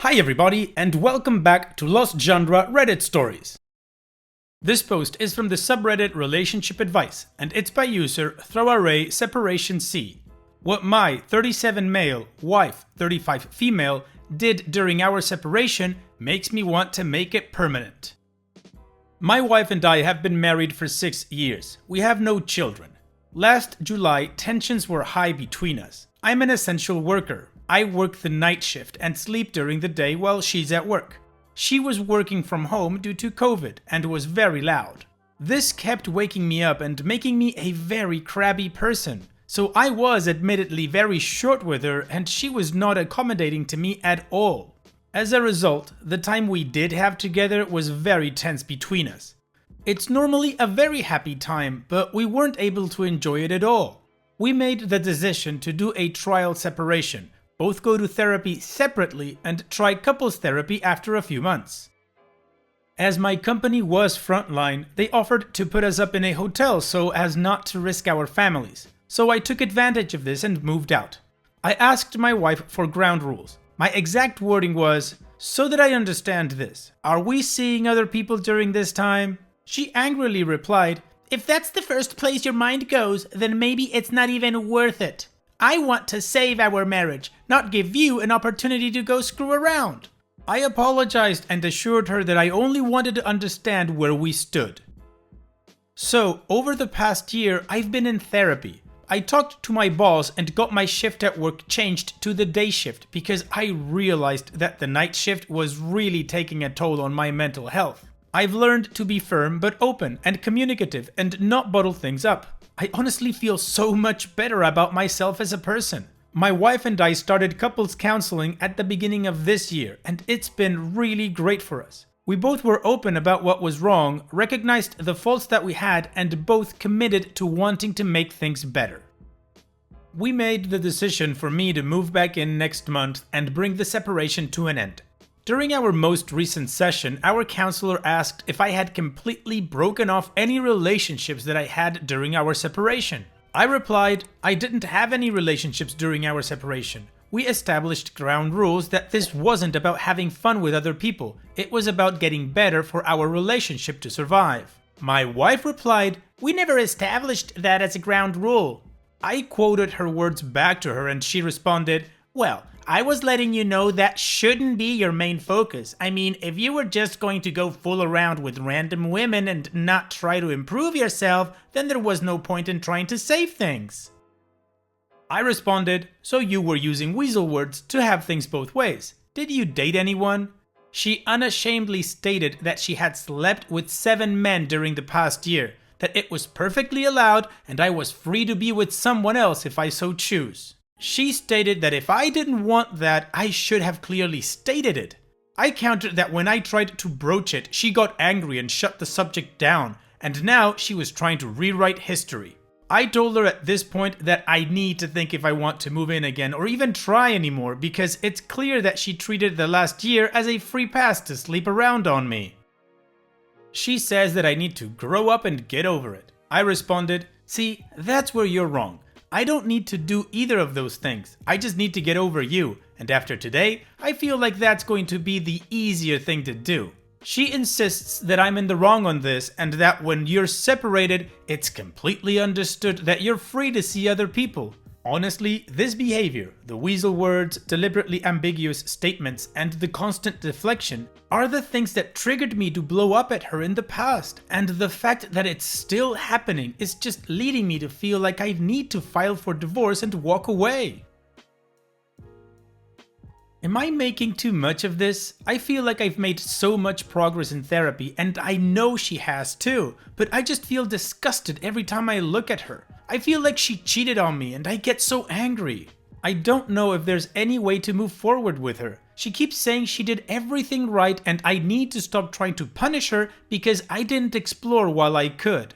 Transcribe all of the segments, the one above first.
Hi everybody, and welcome back to Lost Genre Reddit Stories. This post is from the subreddit Relationship Advice, and it's by user ThrowArray Separation C. What my 37 male, wife 35 female did during our separation makes me want to make it permanent. My wife and I have been married for 6 years. We have no children. Last July, tensions were high between us. I'm an essential worker. I work the night shift and sleep during the day while she's at work. She was working from home due to COVID and was very loud. This kept waking me up and making me a very crabby person. So I was admittedly very short with her and she was not accommodating to me at all. As a result, the time we did have together was very tense between us. It's normally a very happy time, but we weren't able to enjoy it at all. We made the decision to do a trial separation. Both go to therapy separately and try couples therapy after a few months. As my company was frontline, they offered to put us up in a hotel so as not to risk our families. So I took advantage of this and moved out. I asked my wife for ground rules. My exact wording was, "So that I understand this, are we seeing other people during this time?" She angrily replied, "If that's the first place your mind goes, then maybe it's not even worth it. I want to save our marriage, not give you an opportunity to go screw around." I apologized and assured her that I only wanted to understand where we stood. So, over the past year, I've been in therapy. I talked to my boss and got my shift at work changed to the day shift because I realized that the night shift was really taking a toll on my mental health. I've learned to be firm but open and communicative and not bottle things up. I honestly feel so much better about myself as a person. My wife and I started couples counseling at the beginning of this year, and it's been really great for us. We both were open about what was wrong, recognized the faults that we had, and both committed to wanting to make things better. We made the decision for me to move back in next month and bring the separation to an end. During our most recent session, our counselor asked if I had completely broken off any relationships that I had during our separation. I replied, I didn't have any relationships during our separation. We established ground rules that this wasn't about having fun with other people, it was about getting better for our relationship to survive. My wife replied, "We never established that as a ground rule." I quoted her words back to her and she responded, "Well, I was letting you know that shouldn't be your main focus. I mean, if you were just going to go fool around with random women and not try to improve yourself, then there was no point in trying to save things." I responded, "So you were using weasel words to have things both ways. Did you date anyone?" She unashamedly stated that she had slept with 7 men during the past year, that it was perfectly allowed and I was free to be with someone else if I so choose. She stated that if I didn't want that, I should have clearly stated it. I countered that when I tried to broach it, she got angry and shut the subject down, and now she was trying to rewrite history. I told her at this point that I need to think if I want to move in again or even try anymore because it's clear that she treated the last year as a free pass to sleep around on me. She says that I need to grow up and get over it. I responded, "See, that's where you're wrong. I don't need to do either of those things. I just need to get over you, and after today, I feel like that's going to be the easier thing to do." She insists that I'm in the wrong on this and that when you're separated, it's completely understood that you're free to see other people. Honestly, this behavior, the weasel words, deliberately ambiguous statements, and the constant deflection are the things that triggered me to blow up at her in the past, and the fact that it's still happening is just leading me to feel like I need to file for divorce and walk away. Am I making too much of this? I feel like I've made so much progress in therapy, and I know she has too, but I just feel disgusted every time I look at her. I feel like she cheated on me and I get so angry. I don't know if there's any way to move forward with her. She keeps saying she did everything right and I need to stop trying to punish her because I didn't explore while I could.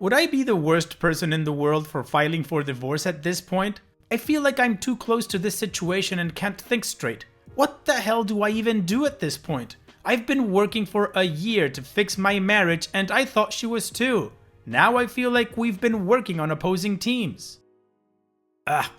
Would I be the worst person in the world for filing for divorce at this point? I feel like I'm too close to this situation and can't think straight. What the hell do I even do at this point? I've been working for a year to fix my marriage and I thought she was too. Now I feel like we've been working on opposing teams.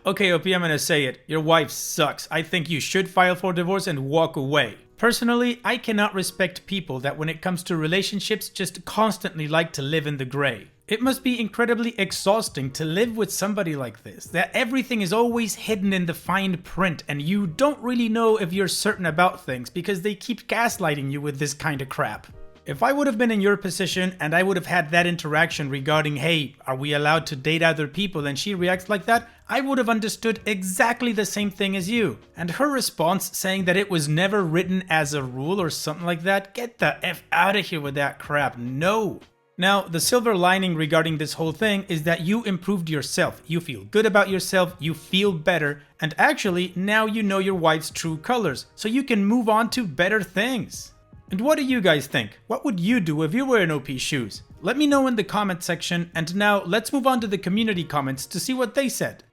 Okay, OP, I'm gonna say it. Your wife sucks. I think you should file for divorce and walk away. Personally, I cannot respect people that when it comes to relationships just constantly like to live in the gray. It must be incredibly exhausting to live with somebody like this, that everything is always hidden in the fine print and you don't really know if you're certain about things because they keep gaslighting you with this kind of crap. If I would have been in your position and I would have had that interaction regarding, hey, are we allowed to date other people, and she reacts like that, I would have understood exactly the same thing as you. And her response saying that it was never written as a rule or something like that, get the F out of here with that crap, no. Now, the silver lining regarding this whole thing is that you improved yourself, you feel good about yourself, you feel better, and actually now you know your wife's true colors, so you can move on to better things. And what do you guys think? What would you do if you were in OP's shoes? Let me know in the comment section, and now let's move on to the community comments to see what they said.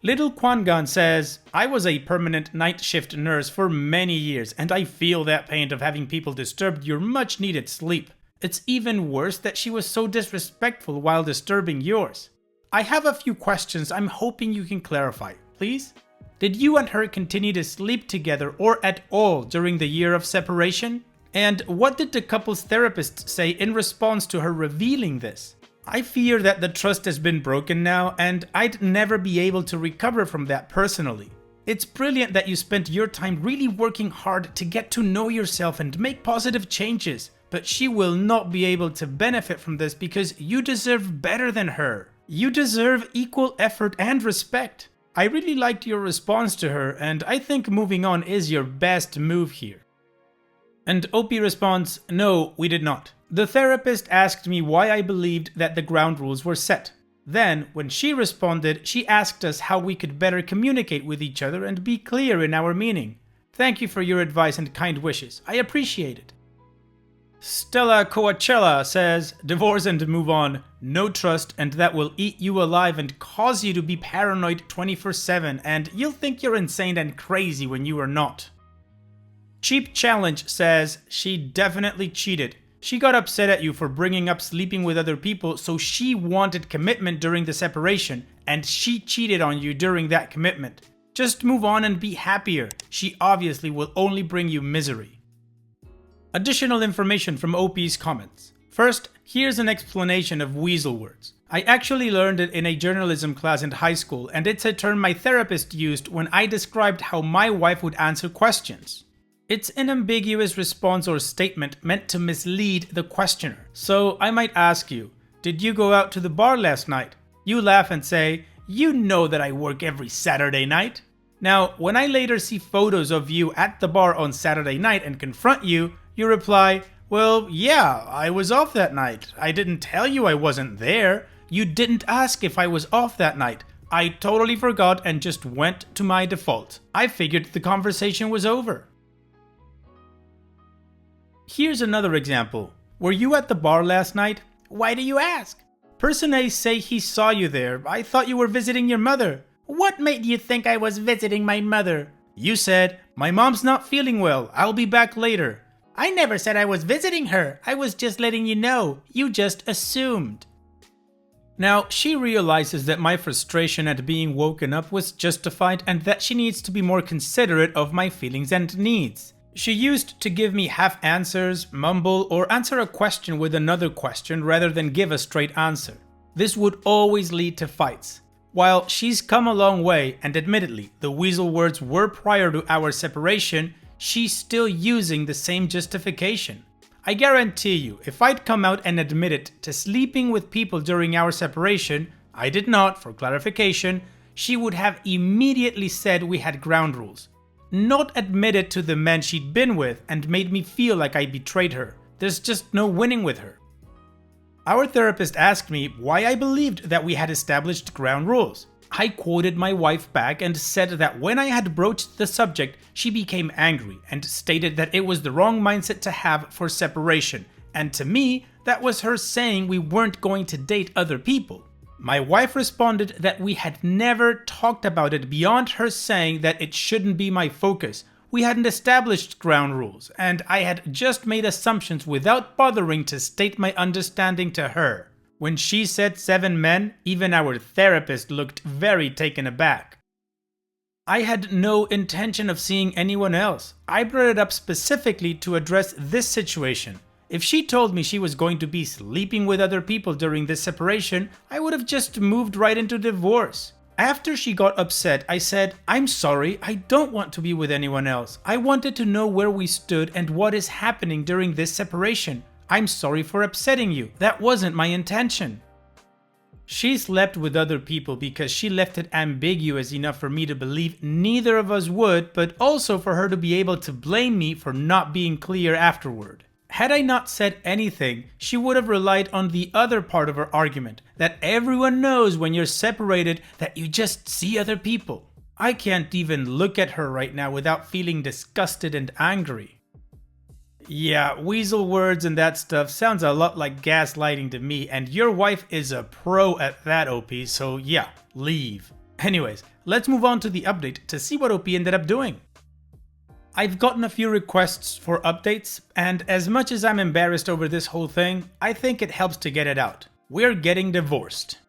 Little Kwangan says, I was a permanent night shift nurse for many years, and I feel that pain of having people disturb your much needed sleep. It's even worse that she was so disrespectful while disturbing yours. I have a few questions I'm hoping you can clarify, please. Did you and her continue to sleep together or at all during the year of separation? And what did the couple's therapist say in response to her revealing this? I fear that the trust has been broken now, and I'd never be able to recover from that personally. It's brilliant that you spent your time really working hard to get to know yourself and make positive changes, but she will not be able to benefit from this because you deserve better than her. You deserve equal effort and respect. I really liked your response to her, and I think moving on is your best move here. And OP responds, no, we did not. The therapist asked me why I believed that the ground rules were set. Then, when she responded, she asked us how we could better communicate with each other and be clear in our meaning. Thank you for your advice and kind wishes. I appreciate it. Stella Coachella says, divorce and move on, no trust, and that will eat you alive and cause you to be paranoid 24/7, and you'll think you're insane and crazy when you are not. Cheap Challenge says, she definitely cheated. She got upset at you for bringing up sleeping with other people, so she wanted commitment during the separation, and she cheated on you during that commitment. Just move on and be happier. She obviously will only bring you misery. Additional information from OP's comments. First, here's an explanation of weasel words. I actually learned it in a journalism class in high school, and it's a term my therapist used when I described how my wife would answer questions. It's an ambiguous response or statement meant to mislead the questioner. So I might ask you, did you go out to the bar last night? You laugh and say, you know that I work every Saturday night. Now, when I later see photos of you at the bar on Saturday night and confront you, you reply, well, yeah, I was off that night. I didn't tell you I wasn't there. You didn't ask if I was off that night. I totally forgot and just went to my default. I figured the conversation was over. Here's another example. Were you at the bar last night? Why do you ask? Person A say he saw you there. I thought you were visiting your mother. What made you think I was visiting my mother? You said, my mom's not feeling well. I'll be back later. I never said I was visiting her. I was just letting you know. You just assumed. Now, she realizes that my frustration at being woken up was justified and that she needs to be more considerate of my feelings and needs. She used to give me half answers, mumble, or answer a question with another question rather than give a straight answer. This would always lead to fights. While she's come a long way, and admittedly, the weasel words were prior to our separation, she's still using the same justification. I guarantee you, if I'd come out and admitted to sleeping with people during our separation, I did not, for clarification, she would have immediately said we had ground rules. Not admitted to the men she'd been with and made me feel like I betrayed her. There's just no winning with her. Our therapist asked me why I believed that we had established ground rules. I quoted my wife back and said that when I had broached the subject, she became angry and stated that it was the wrong mindset to have for separation, and to me, that was her saying we weren't going to date other people. My wife responded that we had never talked about it beyond her saying that it shouldn't be my focus. We hadn't established ground rules, and I had just made assumptions without bothering to state my understanding to her. When she said 7 men, even our therapist looked very taken aback. I had no intention of seeing anyone else. I brought it up specifically to address this situation. If she told me she was going to be sleeping with other people during this separation, I would have just moved right into divorce. After she got upset, I said, "I'm sorry, I don't want to be with anyone else. I wanted to know where we stood and what is happening during this separation. I'm sorry for upsetting you. That wasn't my intention." She slept with other people because she left it ambiguous enough for me to believe neither of us would, but also for her to be able to blame me for not being clear afterward. Had I not said anything, she would have relied on the other part of her argument, that everyone knows when you're separated that you just see other people. I can't even look at her right now without feeling disgusted and angry. Yeah, weasel words and that stuff sounds a lot like gaslighting to me, and your wife is a pro at that, OP, so yeah, leave. Anyways, let's move on to the update to see what OP ended up doing. I've gotten a few requests for updates, and as much as I'm embarrassed over this whole thing, I think it helps to get it out. We're getting divorced.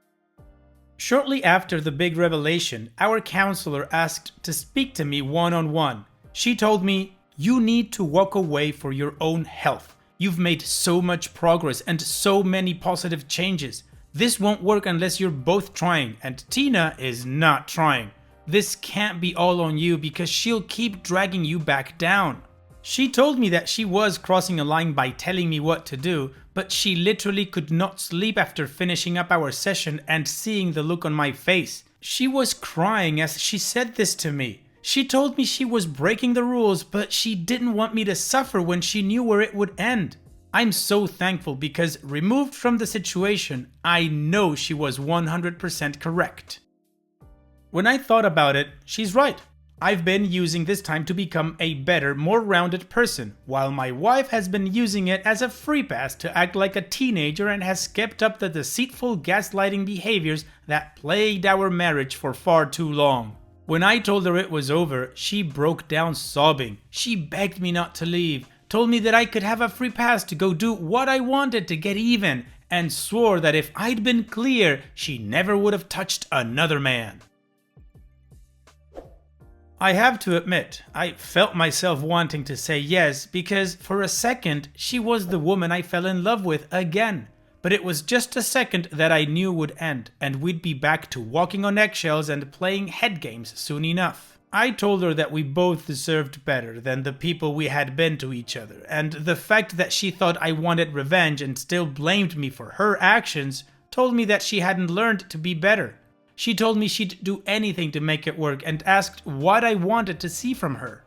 Shortly after the big revelation, our counselor asked to speak to me one-on-one. She told me, "You need to walk away for your own health. You've made so much progress and so many positive changes. This won't work unless you're both trying, and Tina is not trying. This can't be all on you because she'll keep dragging you back down." She told me that she was crossing a line by telling me what to do, but she literally could not sleep after finishing up our session and seeing the look on my face. She was crying as she said this to me. She told me she was breaking the rules, but she didn't want me to suffer when she knew where it would end. I'm so thankful because removed from the situation, I know she was 100% correct. When I thought about it, she's right. I've been using this time to become a better, more rounded person, while my wife has been using it as a free pass to act like a teenager and has kept up the deceitful gaslighting behaviors that plagued our marriage for far too long. When I told her it was over, she broke down sobbing. She begged me not to leave, told me that I could have a free pass to go do what I wanted to get even, and swore that if I'd been clear, she never would have touched another man. I have to admit, I felt myself wanting to say yes because for a second she was the woman I fell in love with again. But it was just a second that I knew would end, and we'd be back to walking on eggshells and playing head games soon enough. I told her that we both deserved better than the people we had been to each other, and the fact that she thought I wanted revenge and still blamed me for her actions told me that she hadn't learned to be better. She told me she'd do anything to make it work and asked what I wanted to see from her.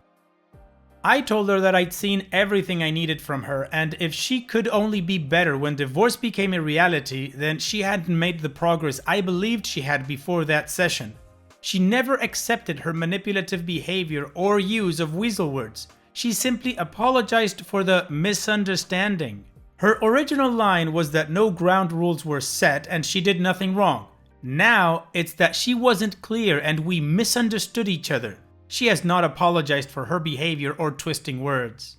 I told her that I'd seen everything I needed from her, and if she could only be better when divorce became a reality, then she hadn't made the progress I believed she had before that session. She never accepted her manipulative behavior or use of weasel words. She simply apologized for the misunderstanding. Her original line was that no ground rules were set and she did nothing wrong. Now, it's that she wasn't clear and we misunderstood each other. She has not apologized for her behavior or twisting words.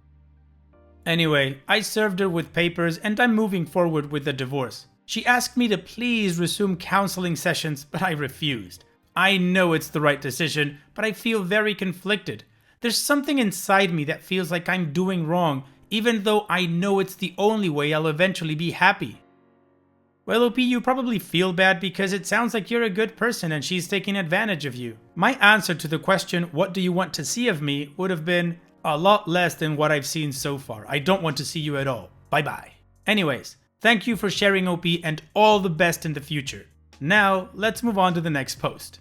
Anyway, I served her with papers and I'm moving forward with the divorce. She asked me to please resume counseling sessions, but I refused. I know it's the right decision, but I feel very conflicted. There's something inside me that feels like I'm doing wrong, even though I know it's the only way I'll eventually be happy. Well, OP, you probably feel bad because it sounds like you're a good person and she's taking advantage of you. My answer to the question, what do you want to see of me, would have been a lot less than what I've seen so far. I don't want to see you at all. Bye-bye. Anyways, thank you for sharing, OP, and all the best in the future. Now, let's move on to the next post.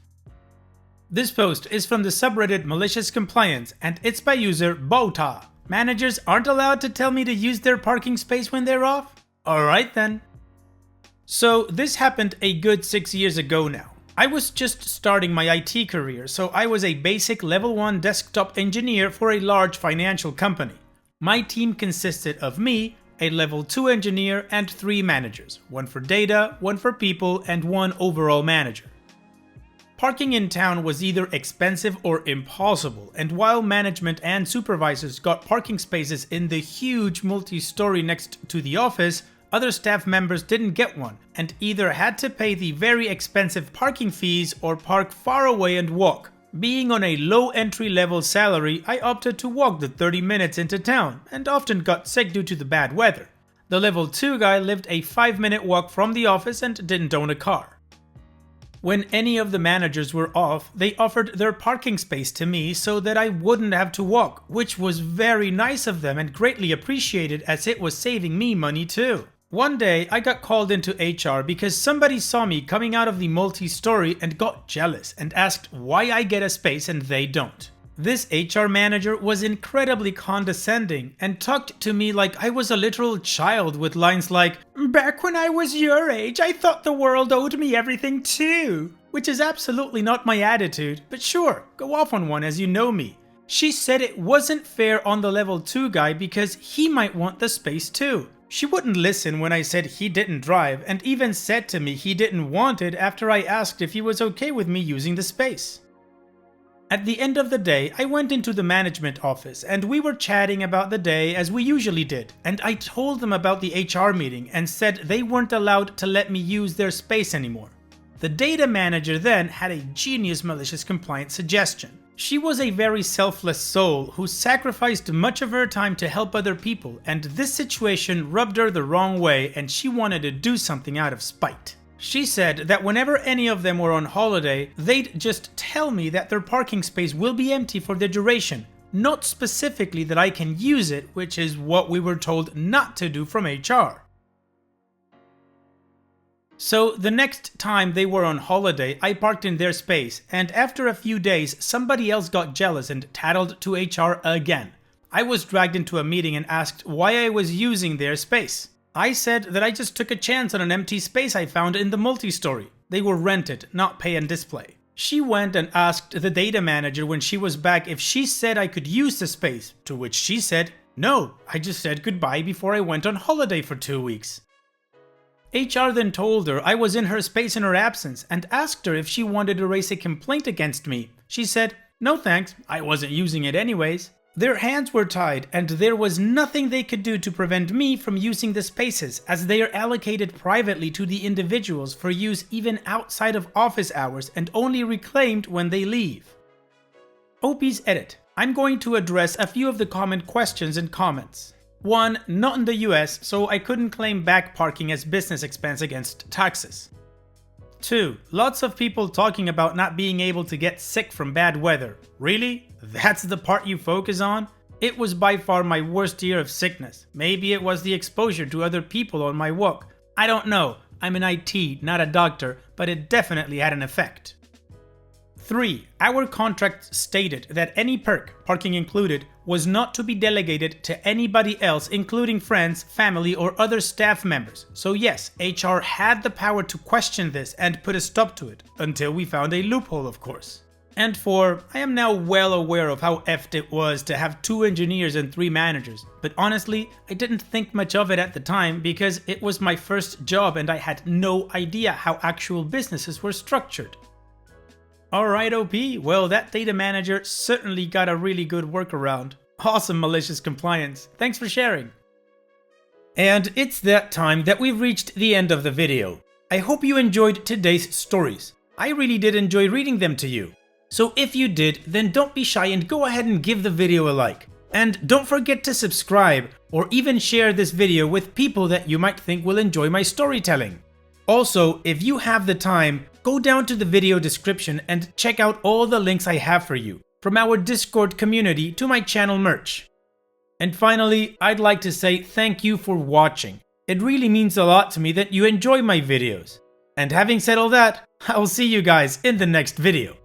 This post is from the subreddit Malicious Compliance, and it's by user Bota. Managers aren't allowed to tell me to use their parking space when they're off? Alright then. So this happened a good 6 years ago now. I was just starting my IT career, so I was a basic level 1 desktop engineer for a large financial company. My team consisted of me, a level 2 engineer, and 3 managers, one for data, one for people, and one overall manager. Parking in town was either expensive or impossible, and while management and supervisors got parking spaces in the huge multi-story next to the office, Other staff members didn't get one and either had to pay the very expensive parking fees or park far away and walk. Being on a low entry-level salary, I opted to walk the 30 minutes into town and often got sick due to the bad weather. The level 2 guy lived a 5-minute walk from the office and didn't own a car. When any of the managers were off, they offered their parking space to me so that I wouldn't have to walk, which was very nice of them and greatly appreciated as it was saving me money too. One day, I got called into HR because somebody saw me coming out of the multi-story and got jealous and asked why I get a space and they don't. This HR manager was incredibly condescending and talked to me like I was a literal child with lines like, "Back when I was your age, I thought the world owed me everything too." Which is absolutely not my attitude, but sure, go off on one as you know me. She said it wasn't fair on the level 2 guy because he might want the space too. She wouldn't listen when I said he didn't drive and even said to me he didn't want it after I asked if he was okay with me using the space. At the end of the day, I went into the management office and we were chatting about the day as we usually did, and I told them about the HR meeting and said they weren't allowed to let me use their space anymore. The data manager then had a genius malicious compliance suggestion. She was a very selfless soul who sacrificed much of her time to help other people, and this situation rubbed her the wrong way and she wanted to do something out of spite. She said that whenever any of them were on holiday, they'd just tell me that their parking space will be empty for the duration, not specifically that I can use it, which is what we were told not to do from HR. So the next time they were on holiday, I parked in their space, and after a few days, somebody else got jealous and tattled to HR again. I was dragged into a meeting and asked why I was using their space. I said that I just took a chance on an empty space I found in the multi-story. They were rented, not pay and display. She went and asked the data manager when she was back if she said I could use the space, to which she said, "No, I just said goodbye before I went on holiday for 2 weeks." HR then told her I was in her space in her absence and asked her if she wanted to raise a complaint against me. She said, "No thanks, I wasn't using it anyways." Their hands were tied and there was nothing they could do to prevent me from using the spaces, as they are allocated privately to the individuals for use even outside of office hours and only reclaimed when they leave. OP's edit. I'm going to address a few of the common questions and comments. 1. Not in the US, so I couldn't claim back parking as business expense against taxes. 2. Lots of people talking about not being able to get sick from bad weather. Really? That's the part you focus on? It was by far my worst year of sickness. Maybe it was the exposure to other people on my walk. I don't know. I'm in IT, not a doctor, but it definitely had an effect. 3. Our contract stated that any perk, parking included, was not to be delegated to anybody else, including friends, family, or other staff members. So yes, HR had the power to question this and put a stop to it, until we found a loophole, of course. And 4. I am now well aware of how effed it was to have 2 engineers and 3 managers, but honestly, I didn't think much of it at the time because it was my first job and I had no idea how actual businesses were structured. Alright OP, well that data manager certainly got a really good workaround. Awesome malicious compliance, thanks for sharing. And it's that time that we've reached the end of the video. I hope you enjoyed today's stories. I really did enjoy reading them to you. So if you did, then don't be shy and go ahead and give the video a like. And don't forget to subscribe or even share this video with people that you might think will enjoy my storytelling. Also, if you have the time, go down to the video description and check out all the links I have for you, from our Discord community to my channel merch. And finally, I'd like to say thank you for watching. It really means a lot to me that you enjoy my videos. And having said all that, I'll see you guys in the next video.